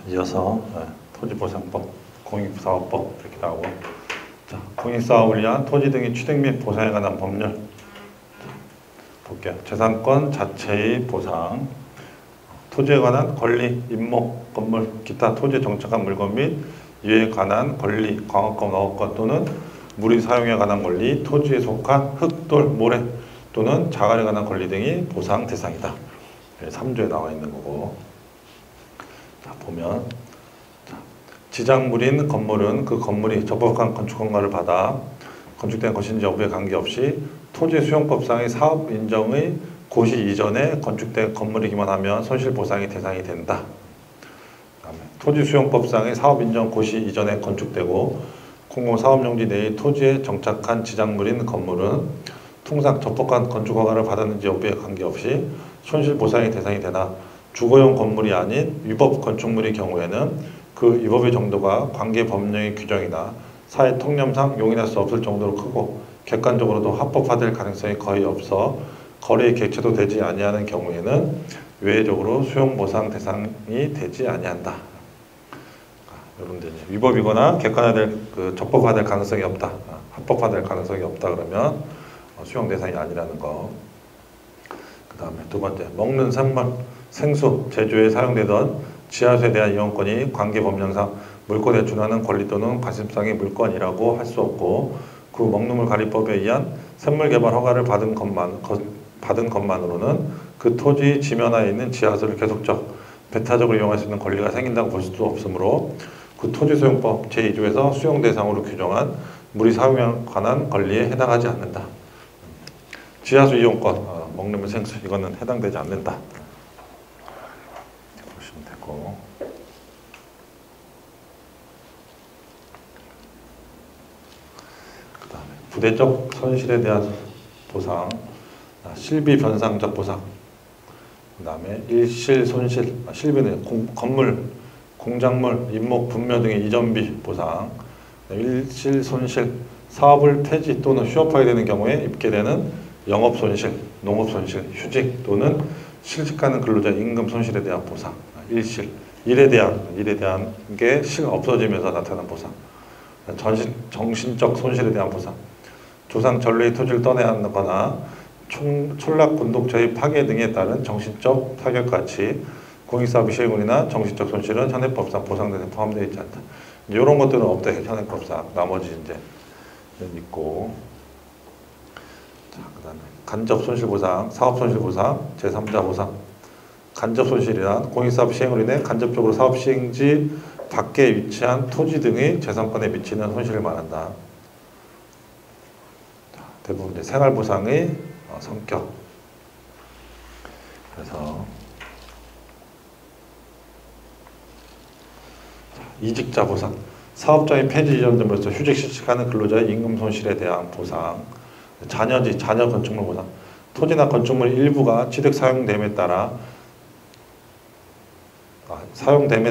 이어서 토지보상법, 공익사업법 이렇게 나오고, 자, 공익사업을 위한 토지 등의 취득 및 보상에 관한 법률. 자, 볼게요. 재산권 자체의 보상, 토지에 관한 권리, 임목, 건물, 기타 토지에 정착한 물건 및 이에 관한 권리, 광업권, 어업권 또는 물의 사용에 관한 권리, 토지에 속한 흙, 돌, 모래 또는 자갈에 관한 권리 등이 보상 대상이다. 3조에 나와 있는 거고. 자, 보면 지작물인 건물은 그 건물이 적법한 건축 허가를 받아 건축된 것인지 여부에 관계없이 토지 수용법상의 사업 인정의 고시 이전에 건축된 건물이기만 하면 손실보상이 대상이 된다. 그다음에 토지 수용법상의 사업 인정 고시 이전에 건축되고 공공사업용지 내의 토지에 정착한 지작물인 건물은 통상 적법한 건축 허가를 받았는지 여부에 관계없이 손실보상의 대상이 되나 주거용 건물이 아닌 위법 건축물의 경우에는 그 위법의 정도가 관계 법령의 규정이나 사회 통념상 용인할 수 없을 정도로 크고 객관적으로도 합법화될 가능성이 거의 없어 거래의 객체도 되지 아니하는 경우에는 외적으로 수용보상 대상이 되지 아니한다. 여러분들 위법이거나 객관화될 적법화될 가능성이 없다, 합법화될 가능성이 없다 그러면 수용 대상이 아니라는 거. 그 다음에 두 번째, 먹는 생물, 생수, 제조에 사용되던 지하수에 대한 이용권이 관계 법령상 물권에 준하는 권리 또는 관심상의 물권이라고 할 수 없고 그 먹는물 관리법에 의한 샘물개발 허가를 받은 것만으로는 그 토지 지면하에 있는 지하수를 계속적, 배타적으로 이용할 수 있는 권리가 생긴다고 볼 수도 없으므로 그 토지수용법 제2조에서 수용 대상으로 규정한 물의 사용에 관한 권리에 해당하지 않는다. 지하수 이용권, 먹는물 생수 이거는 해당되지 않는다. 보시면 되고. 그 다음에 부대적 손실에 대한 보상, 실비 변상적 보상. 그 다음에 일실 손실, 실비는 건물, 공작물, 임목, 분묘 등의 이전비 보상. 일실 손실, 사업을 폐지 또는 휴업하게 되는 경우에 입게 되는 영업 손실, 농업 손실, 휴직 또는 실직하는 근로자 임금 손실에 대한 보상. 일실, 일에 대한 게 없어지면서 나타난 보상. 정신적 손실에 대한 보상. 조상 전례의 토지를 떠나야 한다거나 촌락 군독처의 파괴 등에 따른 정신적 타격같이 공익사업의 시행운이나 정신적 손실은 현행법상 보상대상에 포함되어 있지 않다. 이런 것들은 없다. 현행법상. 나머지 이제 있고. 자, 그다음에 간접 손실보상, 사업손실보상, 제3자 보상. 간접 손실이란 공익사업 시행으로 인해 간접적으로 사업 시행지 밖에 위치한 토지 등의 재산권에 미치는 손실을 말한다. 자, 대부분 이제 생활보상의 성격. 그래서 이직자 보상, 사업장이 폐지 이전됨으로써 휴직 실직하는 근로자의 임금 손실에 대한 보상. 자녀지, 자녀 건축물 보상, 토지나 건축물 일부가 취득 사용됨에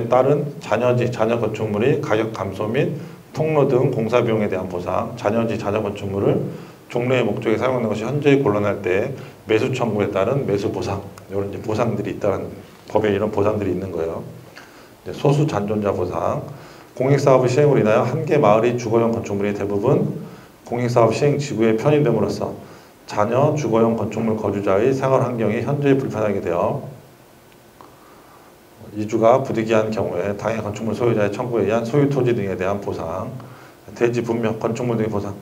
따른 자녀지, 자녀 건축물의 가격 감소 및 통로 등 공사 비용에 대한 보상, 자녀지, 자녀 건축물을 종로의 목적에 사용하는 것이 현저히 곤란할 때 매수 청구에 따른 매수 보상, 이런 이제 보상들이 있다는 법에 이런 보상들이 있는 거예요. 소수 잔존자 보상, 공익사업의 시행으로 인하여 한 개 마을의 주거용 건축물이 대부분 공익사업 시행 지구에 편입됨으로써 자녀 주거용 건축물 거주자의 생활 환경이 현저히 불편하게 되어 이주가 부득이한 경우에 당해 건축물 소유자의 청구에 의한 소유 토지 등에 대한 보상, 대지 분묘, 건축물 등의 보상,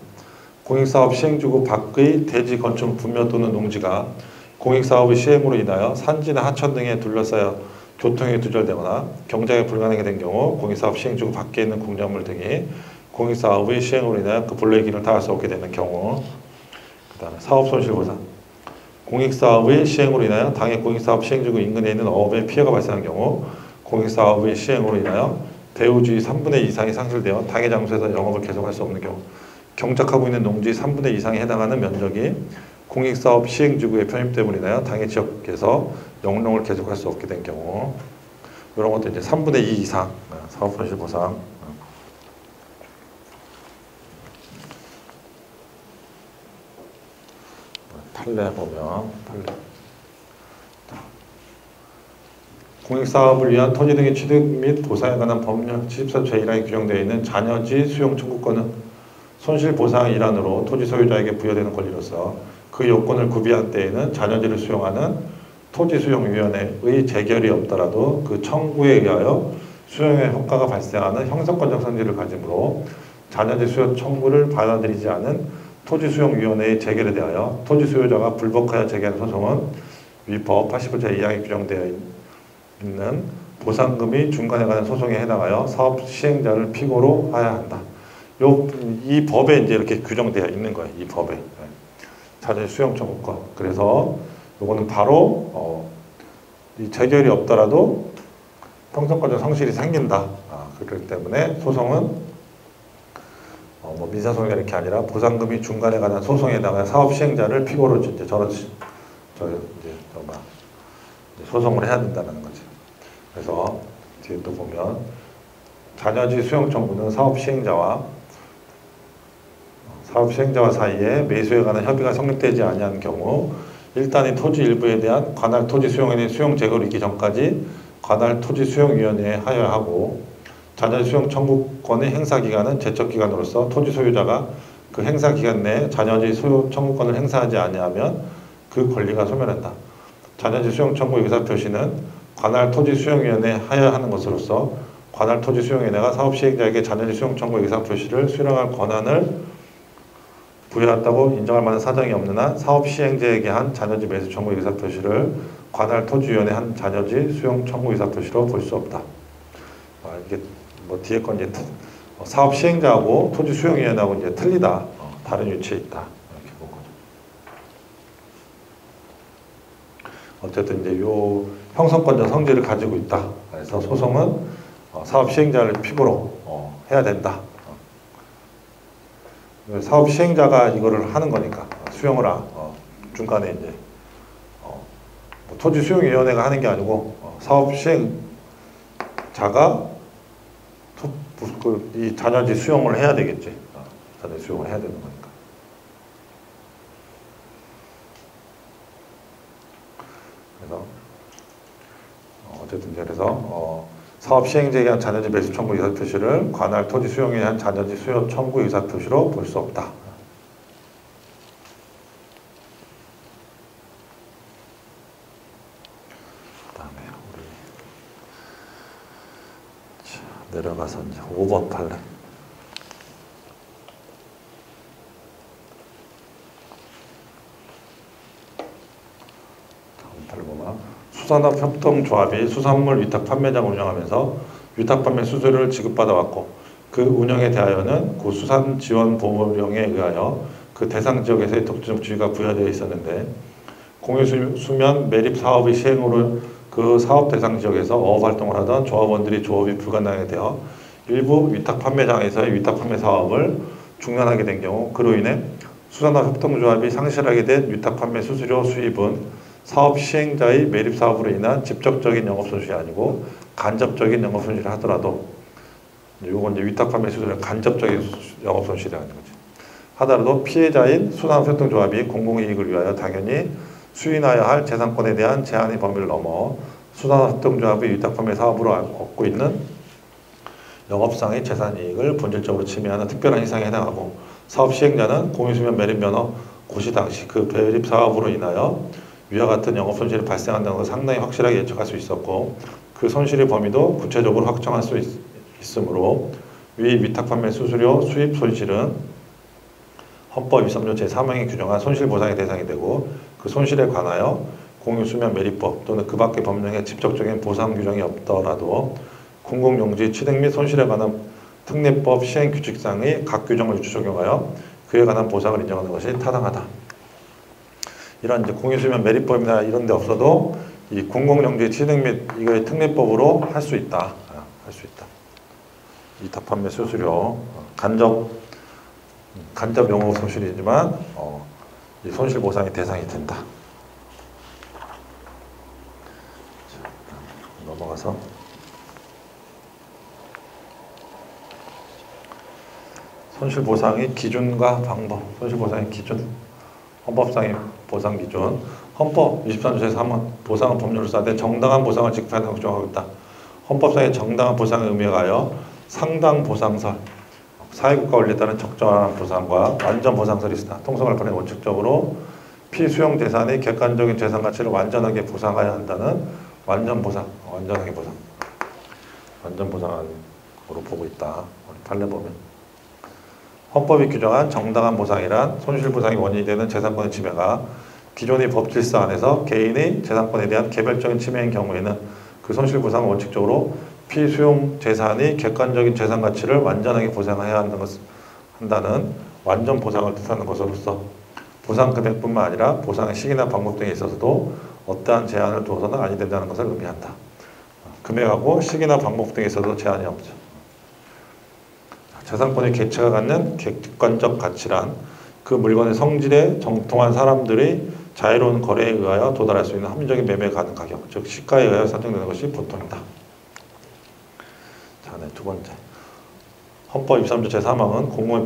공익사업 시행지구 밖의 대지 건축물 분묘 또는 농지가 공익사업의 시행으로 인하여 산지나 하천 등에 둘러싸여 교통이 두절되거나 경작이 불가능하게 된 경우 공익사업 시행지구 밖에 있는 공작물 등이 공익사업의 시행으로 인하여 그 본래의 기능을 다할 수 없게 되는 경우. 그 다음에 사업손실보상, 공익사업의 시행으로 인하여 당해 공익사업 시행지구 인근에 있는 어업에 피해가 발생한 경우 공익사업의 시행으로 인하여 대우주의 3분의 2 이상이 상실되어 당해 장소에서 영업을 계속할 수 없는 경우, 경작하고 있는 농지의 3분의 2 이상에 해당하는 면적이 공익사업 시행지구에 편입됨으로 인하여 당해 지역에서 영농을 계속할 수 없게 된 경우, 이런 것도 이제 3분의 2 이상 사업손실보상. 판례 보면 공익사업을 위한 토지 등의 취득 및 보상에 관한 법령 74조 제1항에 규정되어 있는 잔여지 수용 청구권은 손실보상의 일환으로 토지 소유자에게 부여되는 권리로서 그 요건을 구비한 때에는 잔여지를 수용하는 토지수용위원회의 재결이 없더라도 그 청구에 의하여 수용의 효과가 발생하는 형사권적 성질을 가지므로 잔여지 수용 청구를 받아들이지 않은 토지수용위원회의 재결에 대하여 토지소유자가 불복하여 제기한 소송은 위법 85조 제2항에 규정되어 있는 보상금이 중간에 관한 소송에 해당하여 사업 시행자를 피고로 하여야 한다. 이 법에 이제 이렇게 규정되어 있는 거예요. 이 법에. 잔여지 수용 청구권. 그래서 요거는 바로 이 재결이 없더라도 형사권적 성실이 생긴다. 그렇기 때문에 소송은 뭐 민사소송이 이렇게 아니라 보상금이 중간에 관한 소송에 해당하여 사업 시행자를 피고로 이제 소송을 해야 된다는 거죠. 그래서 뒤에 또 보면 잔여지 수용 청구는 사업 시행자와 사이에 매수에 관한 협의가 성립되지 아니한 경우 일단 이 토지 일부에 대한 관할 토지 수용에 대한 수용 재고를 이기 전까지 관할 토지 수용위원회에 하여하고 잔여지 수용 청구권의 행사 기간은 제척 기간으로서 토지 소유자가 그 행사 기간 내에 잔여지 수용 청구권을 행사하지 아니하면 그 권리가 소멸한다. 잔여지 수용 청구 의사 표시는 관할 토지 수용위원회에 하여하는 것으로서 관할 토지 수용위원회가 사업 시행자에게 잔여지 수용 청구 의사 표시를 수령할 권한을 부여했다고 인정할 만한 사정이 없는 한 사업 시행자에게 한 잔여지 매수 청구 의사 표시를 관할 토지위원회 한 잔여지 수용 청구 의사 표시로 볼 수 없다. 이게 뭐 뒤에 건 이제 사업 시행자하고 토지 수용위원회하고 이제 틀리다. 다른 위치에 있다. 이렇게 본 거죠. 어쨌든 이제 요 형성권적 성질을 가지고 있다. 그래서 소송은 사업 시행자를 피고로 해야 된다. 사업 시행자가 이거를 하는 거니까 수용을 중간에 이제 토지 수용위원회가 하는 게 아니고 사업 시행자가 이 잔여지 수용을 해야 되겠지. 잔여지 수용을 해야 되는 거니까. 그래서 어쨌든 그래서 사업 시행자에게 한 잔여지 매수 청구 의사 표시를 관할 토지 수용에 한 잔여지 수용 청구 의사 표시로 볼 수 없다. 그다음에 우리 내려가서 이제 5번 판례. 다음 판례 보면 수산업협동조합이 수산물 위탁 판매장을 운영하면서 위탁 판매 수수료를 지급받아 왔고 그 운영에 대하여는 그 수산지원보호령에 의하여 그 대상 지역에서의 독점주의가 부여되어 있었는데 공유수면 매립 사업의 시행으로 그 사업 대상 지역에서 어업활동을 하던 조합원들이 조업이 불가능하게 되어 일부 위탁 판매장에서의 위탁 판매 사업을 중단하게 된 경우 그로 인해 수산업협동조합이 상실하게 된 위탁 판매 수수료 수입은 사업 시행자의 매립 사업으로 인한 직접적인 영업손실이 아니고 간접적인 영업손실을 하더라도 이건 이제 위탁 판매 수수료는 간접적인 영업손실이라는 거지. 하더라도 피해자인 수산업협동조합이 공공이익을 위하여 당연히 수인하여야 할 재산권에 대한 제한의 범위를 넘어 수산업협동조합의 위탁 판매 사업으로 얻고 있는 영업상의 재산이익을 본질적으로 침해하는 특별한 희생에 해당하고 사업 시행자는 공유수면 매립 면허 고시 당시 그 매립 사업으로 인하여 위와 같은 영업손실이 발생한다는 것을 상당히 확실하게 예측할 수 있었고 그 손실의 범위도 구체적으로 확정할 수 있으므로 위 위탁판매 수수료 수입 손실은 헌법 23조 제3항에 규정한 손실보상의 대상이 되고 그 손실에 관하여 공유수면 매립법 또는 그 밖의 법령에 직접적인 보상 규정이 없더라도 공공용지 취득 및 손실에 관한 특례법 시행규칙상의 각 규정을 유추 적용하여 그에 관한 보상을 인정하는 것이 타당하다. 이런 이제 공유수면 매립법이나 이런 데 없어도 이 공공용지 취득 및 이거의 특례법으로 할 수 있다. 할 수 있다. 위탁 판매 수수료 간접 영업 손실이지만 이 손실 보상의 대상이 된다. 자, 넘어가서 손실 보상의 기준과 방법. 손실 보상의 기준. 헌법상의 보상 기준. 헌법 23조 제3은 보상은 법률로서 하되 정당한 보상을 지급한다고 규정하고 있다. 헌법상의 정당한 보상의 의미에 하여 상당 보상설, 사회국가 원리에 따른 적절한 보상과 완전 보상설이 있다. 통성을 보내 원칙적으로 피수용 재산의 객관적인 재산 가치를 완전하게 보상해야 한다는 완전 보상, 완전하게 보상, 완전 보상으로 보고 있다. 판례 보면 헌법이 규정한 정당한 보상이란 손실보상이 원인이 되는 재산권의 침해가 기존의 법 질서 안에서 개인의 재산권에 대한 개별적인 침해인 경우에는 그 손실보상은 원칙적으로 피수용 재산의 객관적인 재산 가치를 완전하게 보상해야 한다는 완전 보상을 뜻하는 것으로서 보상 금액뿐만 아니라 보상의 시기나 방법 등에 있어서도 어떠한 제한을 두어서는 아니 된다는 것을 의미한다. 금액하고 시기나 방법 등에 있어도 제한이 없죠. 재산권의 객체가 갖는 객관적 가치란 그 물건의 성질에 정통한 사람들의 자유로운 거래에 의하여 도달할 수 있는 합리적인 매매 가능 가격, 즉 시가에 의하여 산정되는 것이 보통이다. 자, 네, 두 번째. 헌법 23조 제3항은 공공의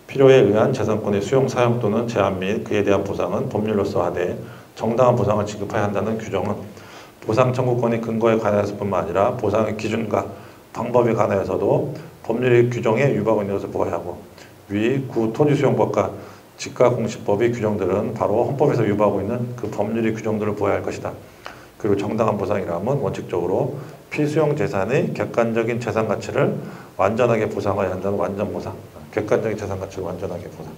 필요에 의한 재산권의 수용, 사용 또는 제한 및 그에 대한 보상은 법률로서 하되 정당한 보상을 지급해야 한다는 규정은 보상 청구권의 근거에 관하여서뿐만 아니라 보상의 기준과 방법에 관하여서도 법률의 규정에 위반하고 있는 것을 보아야 하고 위 구토지수용법과 지가공시법의 규정들은 바로 헌법에서 위반하고 있는 그 법률의 규정들을 보아야 할 것이다. 그리고 정당한 보상이라면 원칙적으로 피수용 재산의 객관적인 재산 가치를 완전하게 보상해야 한다는 완전 보상. 객관적인 재산 가치를 완전하게 보상.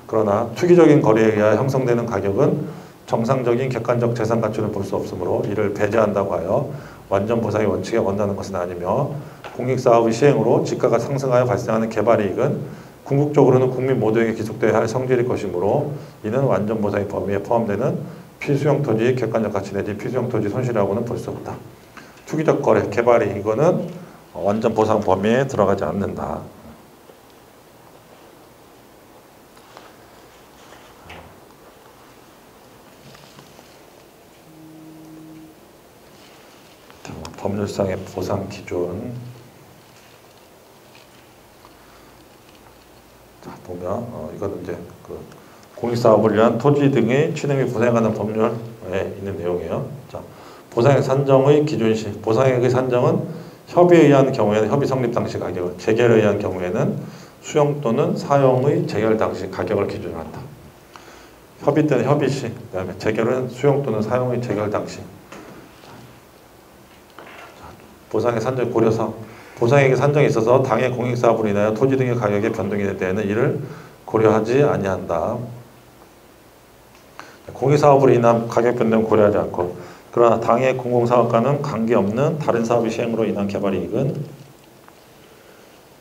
그러나 투기적인 거래에 의하여 형성되는 가격은 정상적인 객관적 재산 가치를 볼 수 없으므로 이를 배제한다고 하여 완전 보상의 원칙에 원하는 것은 아니며 공익사업의 시행으로 지가가 상승하여 발생하는 개발이익은 궁극적으로는 국민 모두에게 기속되어야 할 성질일 것이므로 이는 완전 보상의 범위에 포함되는 피수용 토지의 객관적 가치 내지 피수용 토지 손실이라고는 볼 수 없다. 투기적 거래, 개발이익 이거는 완전 보상 범위에 들어가지 않는다. 법률상의 보상 기준. 자, 보면 이거는 이제 그 공익사업을 위한 토지 등의 취득 및 보상에 관한 법률에 있는 내용이에요. 자, 보상액 산정의 기준시. 보상액의 산정은 협의에 의한 경우에는 협의 성립 당시 가격을, 재결에 의한 경우에는 수용 또는 사용의 재결 당시 가격을 기준으로 한다. 협의 때는 협의 시, 그다음에 재결은 수용 또는 사용의 재결 당시. 보상액 산정 고려사항. 보상액의 산정에 있어서 당해 공익사업으로 인하여 토지 등의 가격의 변동이 될 때에는 이를 고려하지 아니한다. 공익사업으로 인한 가격 변동을 고려하지 않고 그러나 당해 공공사업과는 관계없는 다른 사업의 시행으로 인한 개발이익은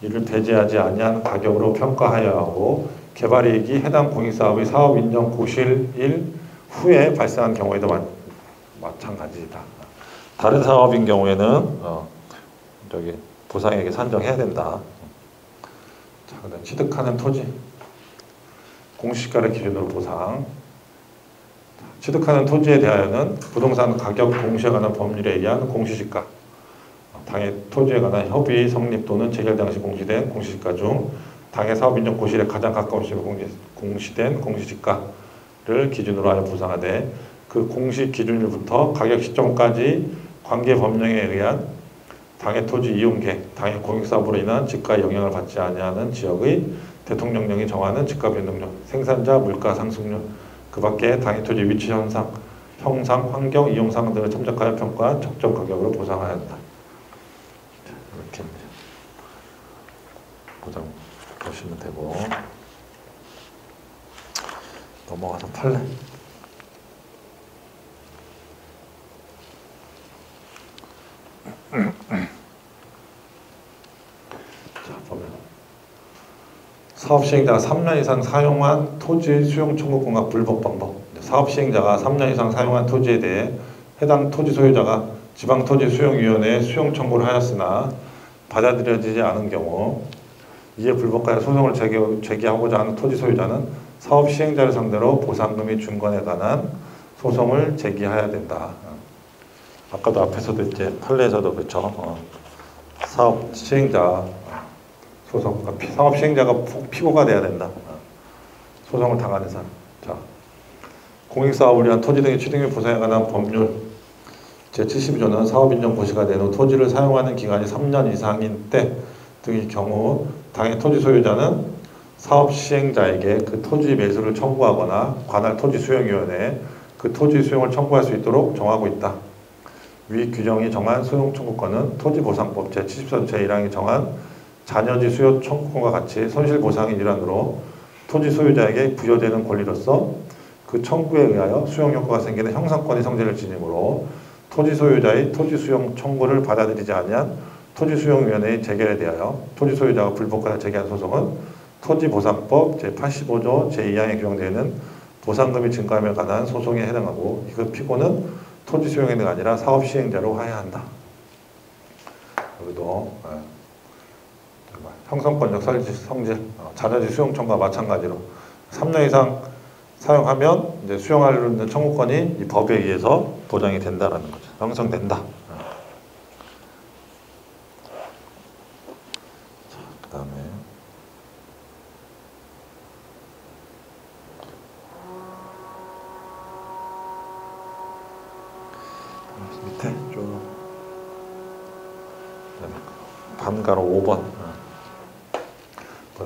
이를 배제하지 아니한 가격으로 평가하여야 하고 개발이익이 해당 공익사업의 사업 인정 고실일 후에 발생한 경우에도 마찬가지다. 다른 사업인 경우에는 저기 보상액에 산정해야 된다. 자, 그다음 취득하는 토지 공시가를 기준으로 보상. 취득하는 토지에 대하여는 부동산 가격 공시에 관한 법률에 의한 공시지가, 당해 토지에 관한 협의 성립 또는 재결 당시 공시된 공시지가 중 당해 사업 인정 고실에 가장 가까운 시점에 공시된 공시지가를 기준으로 하여 보상하되 그 공시 기준일부터 가격 시점까지 관계 법령에 의한 당해 토지 이용계획, 당해 공익사업으로 인한 지가에 영향을 받지 아니하는 지역의 대통령령이 정하는 지가 변동률, 생산자 물가 상승률, 그 밖에 당해 토지 위치 현상, 형상, 환경, 이용상 등을 참작하여 평가한 적정 가격으로 보상해야 한다. 이렇게 보상 보시면 되고 넘어가서 판례. 자, 보면 사업 시행자가 3년 이상 사용한 토지 수용 청구권과 불법 방법. 사업 시행자가 3년 이상 사용한 토지에 대해 해당 토지 소유자가 지방토지수용위원회에 수용 청구를 하였으나 받아들여지지 않은 경우 이에 불법하여 소송을 제기하고자 하는 토지 소유자는 사업 시행자를 상대로 보상금이 준건에 관한 소송을 제기해야 된다. 아까도 앞에서도 이제 판례에서도 그렇죠. 사업 시행자 소송, 그러니까 사업 시행자가 피고가 돼야 된다. 소송을 당하는 사람. 자, 공익사업을 위한 토지 등의 취득 및 보상에 관한 법률 제72조는 사업인정 고시가 된 후 토지를 사용하는 기간이 3년 이상인 때 등의 경우 당해 토지 소유자는 사업 시행자에게 그 토지 매수를 청구하거나 관할 토지수용위원회에 그 토지 수용을 청구할 수 있도록 정하고 있다. 위 규정이 정한 수용 청구권은 토지보상법 제74조 제1항이 정한 잔여지 수요 청구권과 같이 손실보상의 일환으로 토지 소유자에게 부여되는 권리로서 그 청구에 의하여 수용 효과가 생기는 형성권의 성질을 지니므로 토지 소유자의 토지 수용 청구를 받아들이지 아니한 토지수용위원회의 재결에 대하여 토지 소유자가 불복하여 제기한 소송은 토지보상법 제85조 제2항에 규정되어 있는 보상금이 증가함에 관한 소송에 해당하고 그 피고는 토지 수용인이 아니라 사업 시행자로 하여야 한다. 여기도 형성권적 성질, 잔여지 수용 청구와 마찬가지로 3년 이상 사용하면 이제 수용하려는 청구권이 이 법에 의해서 보장이 된다라는 거죠. 형성된다. 자, 그다음에 밑에 쭉 반가로 5번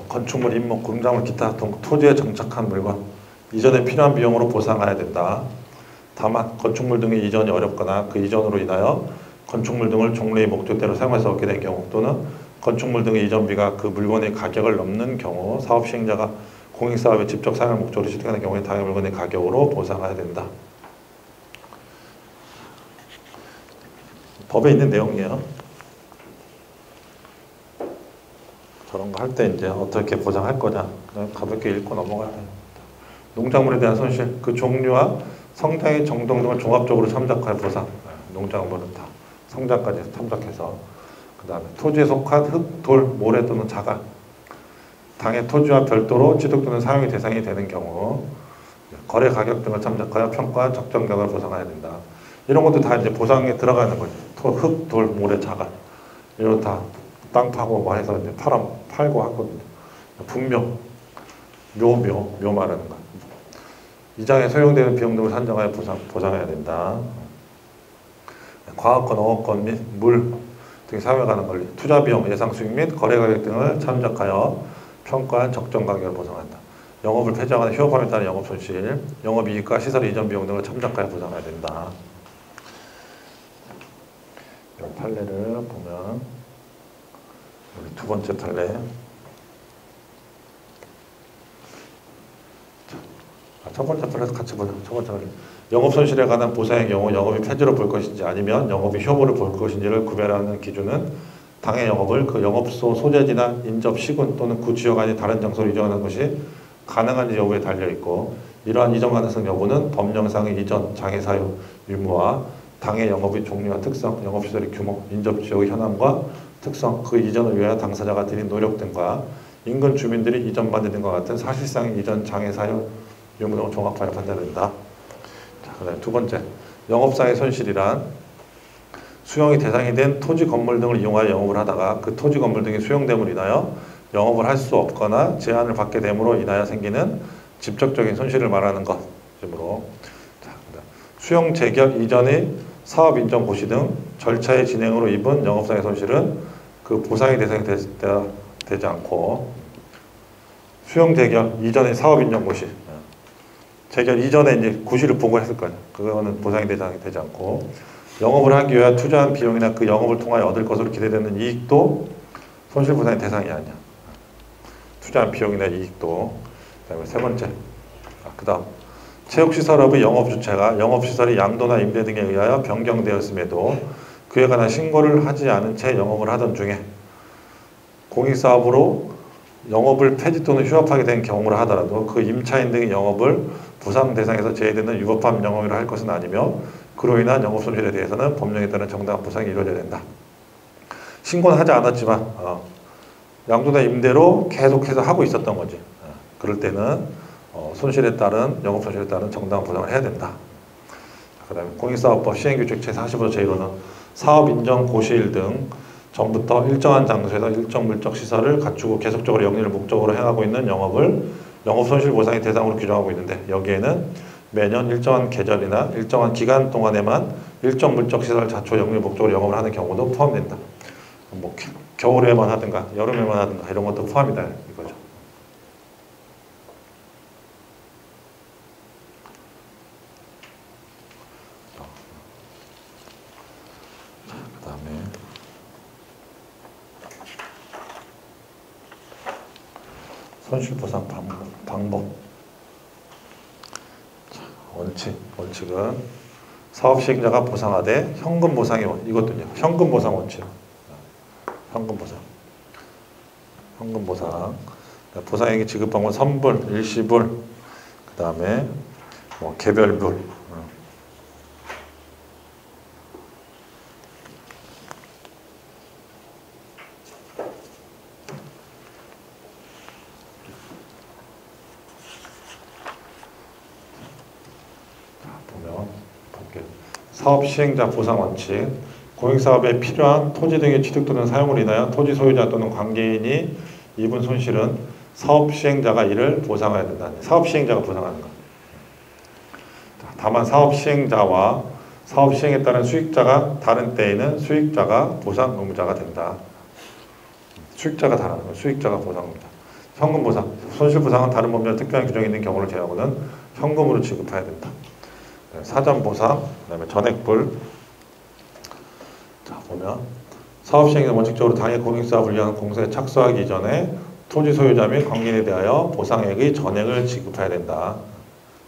건축물, 임목, 공작물, 기타 토지에 정착한 물건 이전에 필요한 비용으로 보상해야 된다. 다만 건축물 등의 이전이 어렵거나 그 이전으로 인하여 건축물 등을 종래의 목적대로 사용할 수 없게 된 경우 또는 건축물 등의 이전비가 그 물건의 가격을 넘는 경우 사업 시행자가 공익사업의 직접 사용을 목적으로 취득하는 경우에 당해 물건의 가격으로 보상해야 된다. 법에 있는 내용이에요. 저런 거 할 때 이제 어떻게 보상할 거냐 그냥 가볍게 읽고 넘어가야 돼요. 농작물에 대한 손실, 그 종류와 성장의 정동 등을 종합적으로 참작하여 보상. 농작물은 다 성장까지 참작해서 그 다음에 토지에 속한 흙, 돌, 모래 또는 자갈 당의 토지와 별도로 취득 또는 사용의 대상이 되는 경우 거래 가격 등을 참작하여 평가한 적정 가격을 보상해야 된다. 이런 것도 다 이제 보상에 들어가는 거죠. 흙, 돌, 모래, 자갈 이런 다 땅 파고 뭐 해서 이제 팔고 하거든요. 분묘, 묘 말하는 거. 이장에 소용되는 비용 등을 산정하여 보상해야 된다. 과학권, 어업권 및 물 등의 사용에 관한 권리, 투자 비용, 예상 수익 및 거래 가격 등을 참작하여 평가한 적정 가격을 보상한다. 영업을 폐지하거나 휴업함에 따른 영업 손실, 영업 이익과 시설 이전 비용 등을 참작하여 보상해야 된다. 이 판례를 보면 우리 두 번째 판례. 첫 번째 판례에서 같이 보자. 첫 번째 판례. 영업 손실에 관한 보상의 경우 영업이 폐지로 볼 것인지 아니면 영업이 휴업으로 볼 것인지를 구별하는 기준은 당해 영업을 그 영업소 소재지나 인접 시군 또는 구 지역 안의 다른 장소로 이전하는 것이 가능한지 여부에 달려 있고 이러한 이전 가능성 여부는 법령상의 이전, 장애 사유, 유무와 당해 영업의 종류와 특성, 영업시설의 규모, 인접 지역의 현황과 특성, 그 이전을 위하여 당사자가 들인 노력 등과 인근 주민들이 이전 받는 등과 같은 사실상의 이전, 장애 사유, 유무 등을 종합하여 판단된다. 자, 그다음에 두 번째, 영업상의 손실이란 수용의 대상이 된 토지 건물 등을 이용하여 영업을 하다가 그 토지 건물 등이 수용됨으로 인하여 영업을 할 수 없거나 제한을 받게 됨으로 인하여 생기는 직접적인 손실을 말하는 것이므로 수용 재결 이전의 사업 인정 고시 등 절차의 진행으로 입은 영업상의 손실은 그 보상의 대상이 되지 않고 수용 재결 이전의 사업 인정 고시 재결 이전에 이제 고시를 보고했을 거예요. 그거는 보상의 대상이 되지 않고 영업을 하기 위해 투자한 비용이나 그 영업을 통하여 얻을 것으로 기대되는 이익도 손실 보상의 대상이 아니야. 투자한 비용이나 이익도. 그다음에 세 번째. 그다음 체육시설업의 영업주체가 영업시설의 양도나 임대 등에 의하여 변경되었음에도 그에 관한 신고를 하지 않은 채 영업을 하던 중에 공익사업으로 영업을 폐지 또는 휴업하게 된 경우라 하더라도 그 임차인 등의 영업을 부상 대상에서 제외되는 유법한 영업이라 할 것은 아니며 그로 인한 영업 손실에 대해서는 법령에 따른 정당한 보상이 이루어져야 된다. 신고는 하지 않았지만 양도나 임대로 계속해서 하고 있었던 거지. 그럴 때는 손실에 따른 영업 손실에 따른 정당한 보상을 해야 된다. 그 다음에 공익사업법 시행규칙 제45조 제1호는 사업 인정 고시일 등 전부터 일정한 장소에서 일정 물적 시설을 갖추고 계속적으로 영리를 목적으로 행하고 있는 영업을 영업 손실 보상의 대상으로 규정하고 있는데 여기에는 매년 일정한 계절이나 일정한 기간 동안에만 일정 물적 시설 자초 영리 목적으로 영업을 하는 경우도 포함된다. 뭐 겨울에만 하든가 여름에만 하든가 이런 것도 포함이다 이거죠. 그 다음에 손실보상 방법. 원칙은 사업 시행자가 보상하되 현금 보상이 이것도요. 현금 보상 원칙. 현금 보상. 보상액이 지급 방법 선불, 일시불, 그 다음에 뭐 개별불. 사업 시행자 보상 원칙. 공익사업에 필요한 토지 등의 취득 또는 사용으로 인하여 토지 소유자 또는 관계인이 입은 손실은 사업 시행자가 이를 보상해야 된다. 사업 시행자가 보상하는 것. 다만 사업 시행자와 사업 시행에 따른 수익자가 다른 때에는 수익자가 보상 의무자가 된다. 수익자가 다르는 거. 수익자가 보상 의무자. 현금 보상. 손실 보상은 다른 법률 특별한 규정이 있는 경우를 제외하고는 현금으로 지급해야 된다. 사전 보상, 그다음에 전액불. 자, 보면 사업 시행에는 원칙적으로 당해 공익사업을 위한 공사에 착수하기 이전에 토지 소유자 및 관계인에 대하여 보상액의 전액을 지급해야 된다.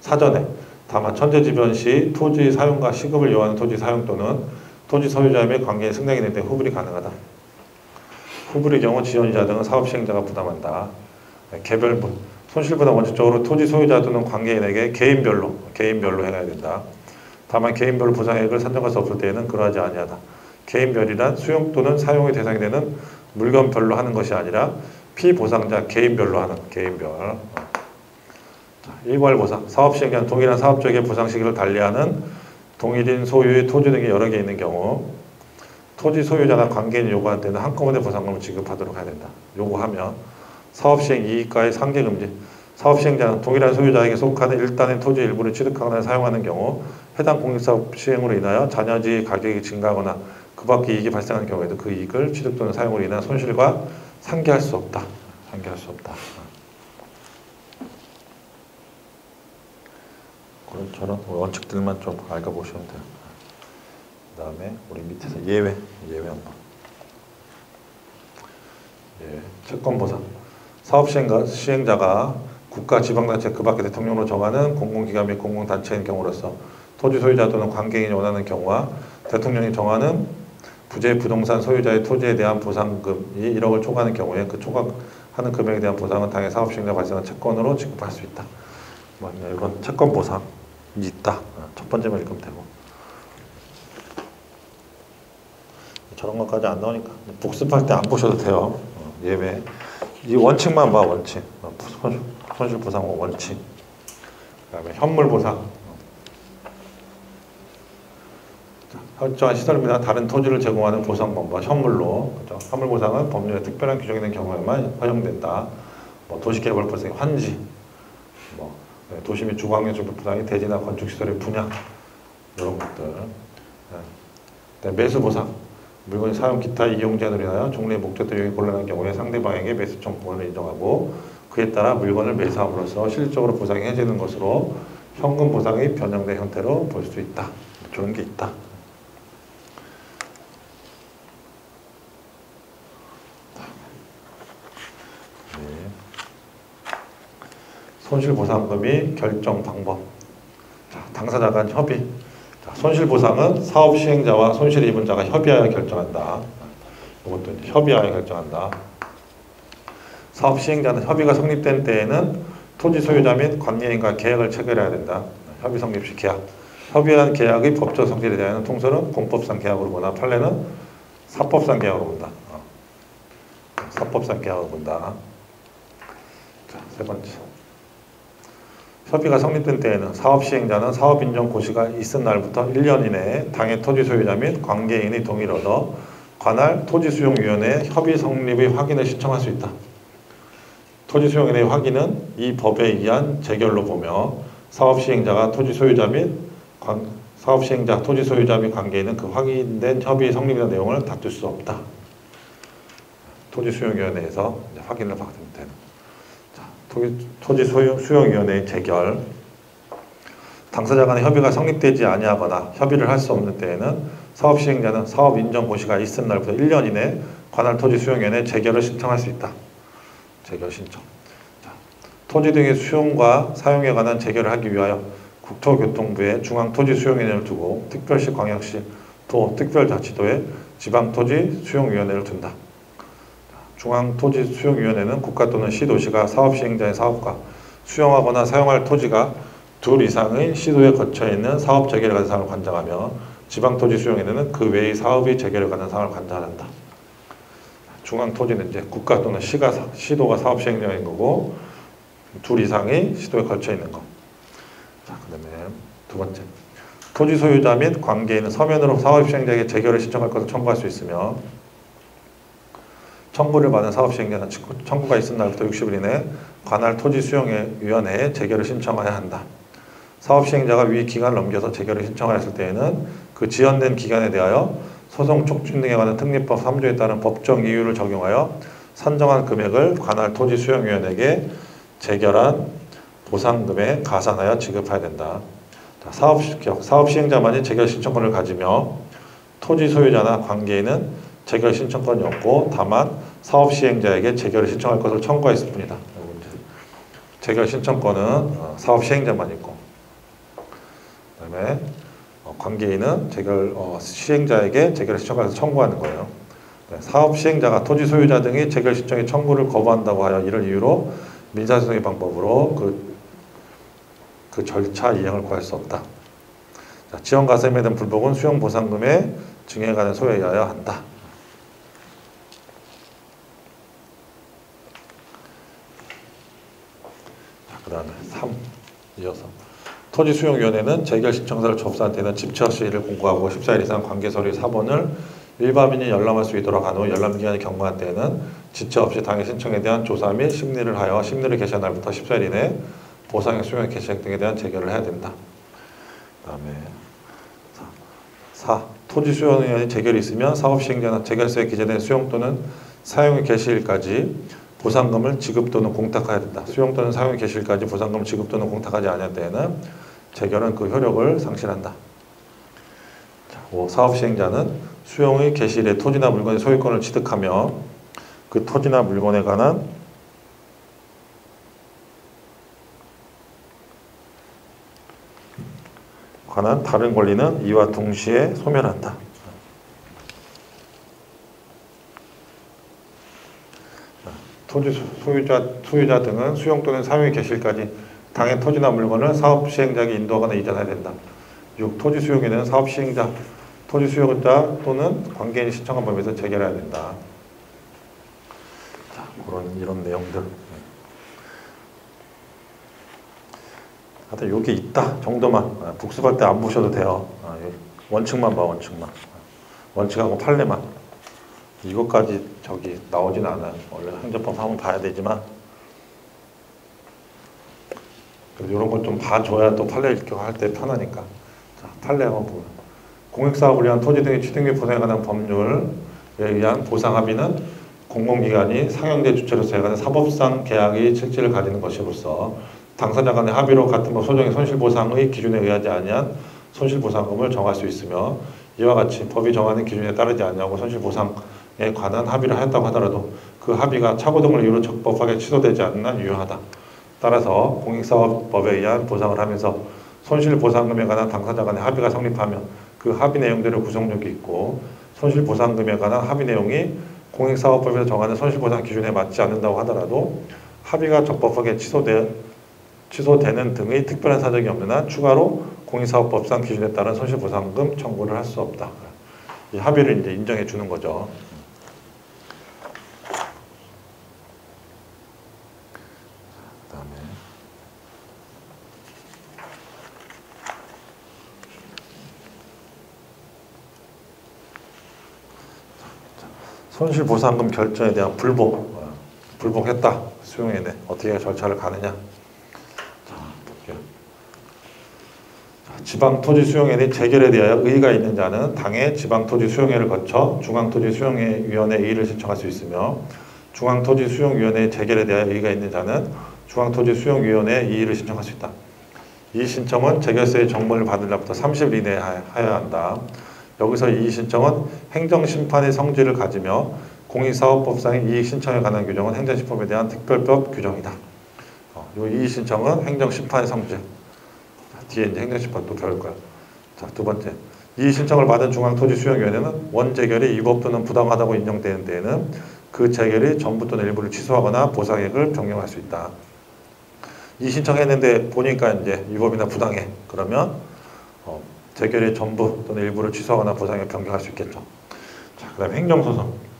사전에 다만 천재지변 시 토지 사용과 시급을 요하는 토지 사용 또는 토지 소유자 및 관계인 승낙인에 대해 후불이 가능하다. 후불의 경우 지원자 등은 사업 시행자가 부담한다. 개별불. 손실보상 원칙적으로 토지 소유자 또는 관계인에게 개인별로 해야 된다. 다만 개인별로 보상액을 산정할 수 없을 때에는 그러하지 아니하다. 개인별이란 수용 또는 사용의 대상이 되는 물건별로 하는 것이 아니라 피보상자 개인별로 하는 개인별. 일괄보상. 사업 시행자는 동일한 사업적의 보상 시기를 달리하는 동일인 소유의 토지 등이 여러 개 있는 경우 토지 소유자나 관계인이 요구할 때는 한꺼번에 보상금을 지급하도록 해야 된다. 요구하면 사업시행 이익과의 상계금지. 사업시행자는 동일한 소유자에게 속하는 일단의 토지 일부를 취득하거나 사용하는 경우 해당 공익사업 시행으로 인하여 잔여지 가격이 증가하거나 그 밖에 이익이 발생하는 경우에도 그 이익을 취득 또는 사용으로 인한 손실과 상계할 수 없다. 저런 원칙들만 좀 알아보시면 돼요. 그 다음에 우리 밑에서 예외 한번. 채권보상. 사업 시행자가 국가, 지방단체, 그 밖의 대통령으로 정하는 공공기관 및 공공단체인 경우로서 토지 소유자 또는 관계인이 원하는 경우와 대통령이 정하는 부재 부동산 소유자의 토지에 대한 보상금이 1억을 초과하는 경우에 그 초과하는 금액에 대한 보상은 당해 사업 시행자 발생한 채권으로 지급할 수 있다. 이건 채권 보상이 있다. 첫 번째만 읽으면 되고. 저런 것까지 안 나오니까 복습할 때 안 보셔도 돼요. 예외. 이 원칙만 봐. 원칙. 손실보상 원칙. 그 다음에 현물보상. 설정한 시설물이나 다른 토지를 제공하는 보상 방법 현물로. 그렇죠? 현물보상은 법률에 특별한 규정이 있는 경우에만 허용된다. 도시개발보상의 환지, 도시 및 주거환경 정비 보상의 대지나 건축시설의 분양 이런 것들. 매수보상. 물건의 사용 기타 이용 제한으로 인하여 종래의 목적도 이용이 곤란한 경우에 상대방에게 매수 청구권을 인정하고 그에 따라 물건을 매수함으로써 실질적으로 보상이 해지는 것으로 현금 보상이 변형된 형태로 볼 수 있다. 그런 게 있다. 손실보상금이 결정 방법. 당사자 간 협의. 손실보상은 사업 시행자와 손실을 입은 자가 협의하여 결정한다. 이것도 이제 협의하여 결정한다. 사업 시행자는 협의가 성립된 때에는 토지 소유자 및 관계인과 계약을 체결해야 된다. 협의 성립 시 계약. 협의한 계약의 법적 성질에 대한 통설은 공법상 계약으로 보나 판례는 사법상 계약으로 본다. 사법상 계약으로 본다. 자, 세 번째. 협의가 성립된 때에는 사업 시행자는 사업 인정 고시가 있은 날부터 1년 이내에 당해 토지 소유자 및 관계인의 동의를 얻어 관할 토지수용위원회에 협의 성립의 확인을 신청할 수 있다. 토지 수용인의 확인은 이 법에 의한 재결로 보며 사업시행자가 토지 소유자 및 사업시행자, 토지 소유자 및 관계인은 그 확인된 협의 성립이나 내용을 다툴 수 없다. 토지수용위원회에서 확인을 받으면 되는. 자, 토지수용위원회의 재결. 당사자 간의 협의가 성립되지 아니하거나 협의를 할 수 없는 때에는 사업시행자는 사업 인정 고시가 있은 날부터 1년 이내 관할 토지수용위원회에 재결을 신청할 수 있다. 재결 신청. 자, 토지 등의 수용과 사용에 관한 재결을 하기 위하여 국토교통부에 중앙토지수용위원회를 두고 특별시, 광역시, 도, 특별자치도에 지방토지수용위원회를 둔다. 중앙토지수용위원회는 국가 또는 시, 도시가 사업시행자의 사업과 수용하거나 사용할 토지가 둘 이상의 시도에 거쳐있는 사업 재개를 가는 사항을 관장하며 지방토지수용위원회는 그 외의 사업의 재개를 가는 사항을 관장한다. 중앙토지는 이제 국가 또는 시도가 사업시행자인 거고 둘 이상의 시도에 거쳐있는 거. 자, 그 다음에 두 번째. 토지 소유자 및 관계인은 서면으로 사업시행자에게 재결을 신청할 것을 청구할 수 있으며 청구를 받은 사업시행자는 청구가 있은 날부터 60일 이내 관할 토지수용위원회에 재결을 신청해야 한다. 사업시행자가 위 기간을 넘겨서 재결을 신청하였을 때에는 그 지연된 기간에 대하여 소송 촉진 등에 관한 특례법 3조에 따른 법정 이유를 적용하여 산정한 금액을 관할 토지수용위원회에게 재결한 보상금에 가산하여 지급해야 된다. 사업시행자만이 재결 신청권을 가지며 토지 소유자나 관계인은 재결 신청권이 없고 다만 사업시행자에게 재결을 신청할 것을 청구했을 뿐이다. 재결 신청권은 사업시행자만 있고 그 다음에 관계인은 시행자에게 재결 신청할 것을 청구하는 거예요. 사업시행자가 토지 소유자 등이 재결 신청의 청구를 거부한다고 하여 이를 이유로 민사소송의 방법으로 그 절차 이행을 구할 수 없다. 자, 지원가세에 대한 불복은 수용보상금의 증액에 관한 소요에 의하여 한다. 그 다음에 3. 이어서 토지수용위원회는 재결 신청서를 접수한 때는 집체 시일을 공고하고 14일 이상 관계서류 4번을 일반인이 열람할 수 있도록 한 후 열람기한이 경과한 때에는 지체 없이 당해 신청에 대한 조사 및 심리를 하여 심리를 개시한 날부터 14일 이내 보상의 수용의 개시 등에 대한 재결을 해야 된다. 그 다음에 4. 토지수용위원회 재결이 있으면 사업시행자는 재결서에 기재된 수용 또는 사용의 개시일까지 보상금을 지급 또는 공탁해야 된다. 수용 또는 사용의 개시일까지 보상금을 지급 또는 공탁하지 않을 때에는 재결은 그 효력을 상실한다. 5. 사업시행자는 수용의 개시일에 토지나 물건의 소유권을 취득하며 그 토지나 물건에 관한 다른 권리는 이와 동시에 소멸한다. 토지 소유자 등은 수용 또는 사용의 개시일까지 당해 토지나 물건을 사업시행자에게 인도하거나 이전해야 된다. 6. 토지 수용에는 사업시행자, 토지 수용자 또는 관계인이 신청한 범위에서 재결해야 된다. 자, 이런 내용들. 하여튼 여기 있다 정도만 복습할 때 안 보셔도 돼요. 원칙만 봐, 원칙만. 원칙하고 판례만. 이것까지 나오진 않아요. 원래 행정법 한번 봐야 되지만 이런 건 좀 봐줘야 또 판례 읽기할 때 편하니까. 자, 판례 한번 보면 공익사업을 위한 토지 등의 취득 및 보상에 관한 법률에 의한 보상 합의는 공공기관이 상영제 주체로서 해가는 사법상 계약의 실질을 가지는 것이로서 당사자 간의 합의로 같은 법 소정의 손실보상의 기준에 의하지 아니한 손실보상금을 정할 수 있으며 이와 같이 법이 정하는 기준에 따르지 아니하고 손실보상에 관한 합의를 하였다고 하더라도 그 합의가 착오 등을 이유로 적법하게 취소되지 않는 한 유효하다. 따라서 공익사업법에 의한 보상을 하면서 손실보상금에 관한 당사자 간의 합의가 성립하면 그 합의 내용대로 구성력이 있고 손실보상금에 관한 합의 내용이 공익사업법에서 정하는 손실보상 기준에 맞지 않는다고 하더라도 합의가 적법하게 취소되는 등의 특별한 사정이 없는 한 추가로 공익사업법상 기준에 따른 손실보상금 청구를 할 수 없다. 이 합의를 이제 인정해 주는 거죠. 그다음에 손실보상금 결정에 대한 불복했다. 수용에는 어떻게 절차를 가느냐. 자, 볼게요. 지방토지 수용회의 재결에 대하여 의의가 있는 자는 당의 지방토지 수용회를 거쳐 중앙토지 수용위원회 의의를 신청할 수 있으며 중앙토지 수용위원회 재결에 대하여 의의가 있는 자는 중앙토지 수용위원회 의의를 신청할 수 있다. 이 신청은 재결서의 정보를 받은 날부터 30일 이내에 하여야 한다. 여기서 이 신청은 행정심판의 성질을 가지며 공익사업법상의 이익신청에 관한 규정은 행정심판에 대한 특별법 규정이다. 이 이익신청은 행정심판의 성질. 뒤에 이제 행정심판 또 배울 거야. 자, 두 번째. 이익신청을 받은 중앙토지수용위원회는 원재결이 위법 또는 부당하다고 인정되는 데에는 그 재결이 전부 또는 일부를 취소하거나 보상액을 변경할 수 있다. 이 신청했는데 보니까 이제 위법이나 부당해. 그러면 재결의 전부 또는 일부를 취소하거나 보상액을 변경할 수 있겠죠. 자, 그 다음에 행정소송.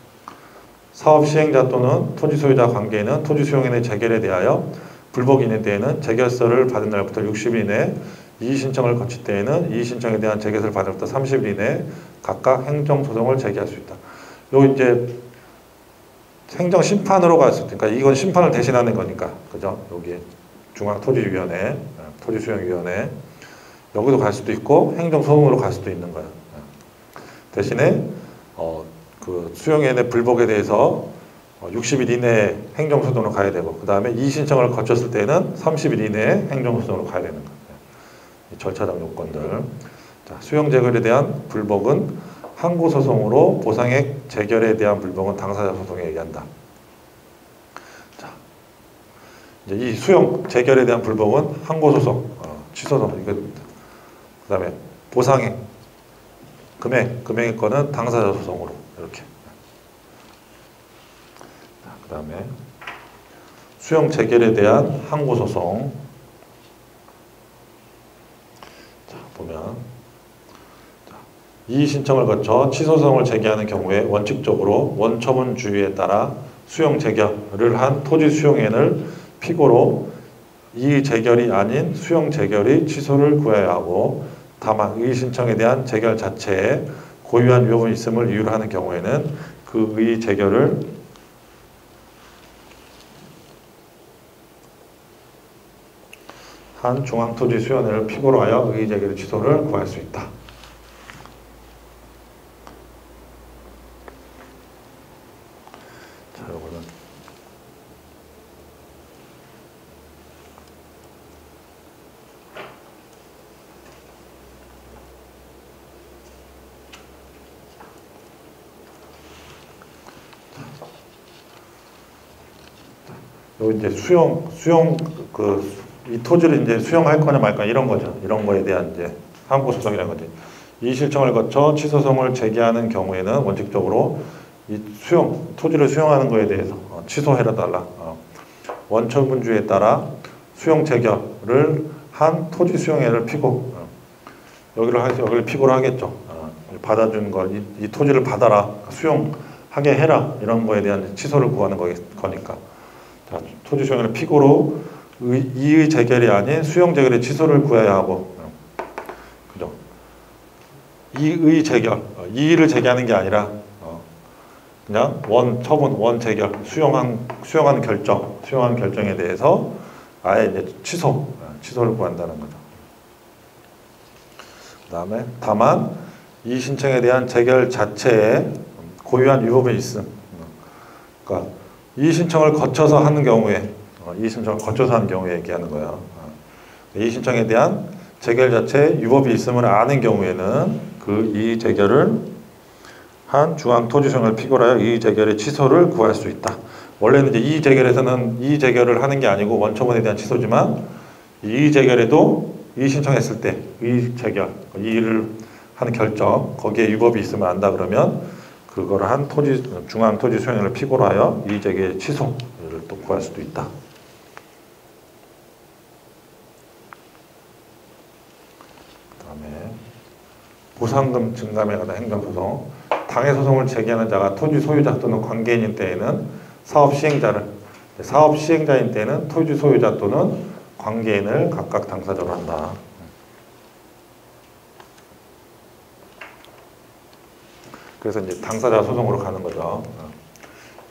사업 시행자 또는 토지 소유자 관계에는 토지 수용인의 재결에 대하여 불복이 있는 때에는 재결서를 받은 날부터 60일 이내에 이의 신청을 거칠 때에는 이의 신청에 대한 재결서를 받은 날부터 30일 이내에 각각 행정소송을 제기할 수 있다. 요 이제 행정심판으로 갈 수 있으니까 이건 심판을 대신하는 거니까 그죠? 여기 중앙토지위원회, 토지수용위원회 여기도 갈 수도 있고 행정소송으로 갈 수도 있는 거야. 대신에 그 수용위원회 불복에 대해서 60일 이내에 행정소송으로 가야 되고 그 다음에 이의 신청을 거쳤을 때는 30일 이내에 행정소송으로 가야 되는 거야. 이 절차적 요건들. 자, 수용재결에 대한 불복은 항고소송으로 보상액 재결에 대한 불복은 당사자 소송에 얘기한다. 자, 이제 이 수용 재결에 대한 불복은 항고소송, 취소소송, 이거 그 다음에 보상액, 금액의 거는 당사자 소송으로 이렇게. 자, 그 다음에 수용 재결에 대한 항고소송. 자, 보면. 이의 신청을 거쳐 취소소송을 제기하는 경우에 원칙적으로 원처분주의에 따라 수용 재결을 한 토지 수용인을 피고로 이의 재결이 아닌 수용 재결의 취소를 구해야 하고 다만 이의 신청에 대한 재결 자체에 고유한 위법이 있음을 이유로 하는 경우에는 그 이의 재결을 한 중앙토지수용회를 피고로 하여 이의 재결의 취소를 구할 수 있다. 요 이제 이 토지를 이제 수용할 거냐 말 거냐 이런 거죠. 이런 거에 대한 이제 항고소송이라는 거지. 이 신청을 거쳐 취소소송을 제기하는 경우에는 원칙적으로 이 토지를 수용하는 거에 대해서 취소해라 달라. 원처분주의에 따라 수용 재결을 한 토지 수용회를 피고 여기를 피고로 하겠죠. 받아준 거, 이 토지를 받아라, 수용하게 해라 이런 거에 대한 취소를 구하는 거니까. 자, 토지 수용회를 피고로 이의 재결이 아닌 수용 재결의 취소를 구해야 하고, 그죠? 이의 재결, 이의를 제기하는 게 아니라 그냥 원 재결, 수용한 결정에 대해서 아예 이제 취소를 구한다는 거죠. 그다음에 다만 이 신청에 대한 재결 자체에 고유한 위법이 있음. 그러니까 이 신청을 거쳐서 하는 경우에 얘기하는 거야. 이 신청에 대한 재결 자체에 위법이 있음을 아는 경우에는 그 이 재결을 한 중앙토지수용을 피고로 하여 이 재결의 취소를 구할 수 있다. 원래는 이제 이 재결에서는 이 재결을 하는 게 아니고 원처분에 대한 취소지만 이 재결에도 이 신청했을 때 이 재결, 이를 하는 결정 거기에 위법이 있으면 안다 그러면 그거를 한 중앙토지수용을 피고로 하여 이 재결의 취소를 또 구할 수도 있다. 그다음에 보상금 증감에 관한 행정소송. 당해 소송을 제기하는 자가 토지 소유자 또는 관계인인 때에는 사업 시행자인 때에는 토지 소유자 또는 관계인을 각각 당사자로 한다. 그래서 이제 당사자 소송으로 가는 거죠.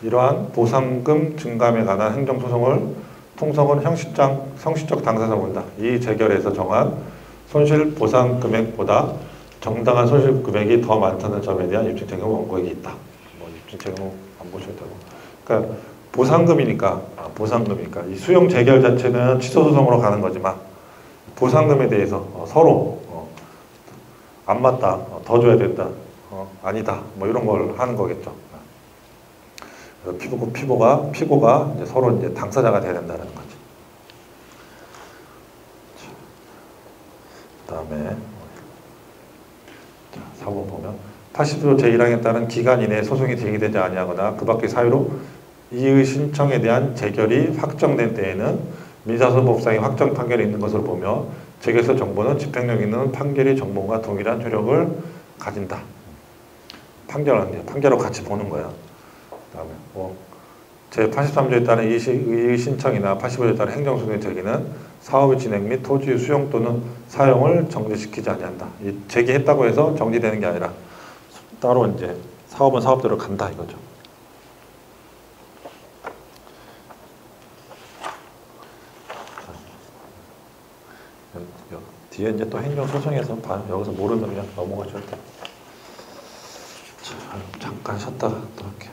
이러한 보상금 증감에 관한 행정소송을 통성은 형식적 당사자가 본다. 이 재결에서 정한 손실 보상 금액보다 정당한 손실 금액이 더 많다는 점에 대한 입증 책임 원고에게 있다. 뭐 입증 책임 안 보셔도 되고. 그러니까 보상금이니까 이 수용 재결 자체는 취소 소송으로 가는 거지만 보상금에 대해서 서로 안 맞다, 더 줘야 된다, 아니다, 뭐 이런 걸 하는 거겠죠. 피고가 이제 서로 이제 당사자가 돼야 된다는 거지. 그다음에 4번 보면 80조 제1항에 따른 기간 이내에 소송이 제기되지 아니하거나 그 밖의 사유로 이의 신청에 대한 재결이 확정된 때에는 민사소송법상의 확정 판결이 있는 것으로 보며 재결서 정보는 집행력 있는 판결의 정보와 동일한 효력을 가진다. 판결하고 같이 보는 거야. 그다음에 제83조에 따른 이의 신청이나 85조에 따른 행정소송의 제기는 사업의 진행 및 토지 수용 또는 사용을 정지시키지 아니한다. 이 제기했다고 해서 정지되는 게 아니라 따로 이제 사업은 사업대로 간다 이거죠. 뒤에 이제 또 행정소송에서 여기서 모르면 그냥 넘어가셔도 돼. 자, 잠깐 쉬었다가 또 할게요.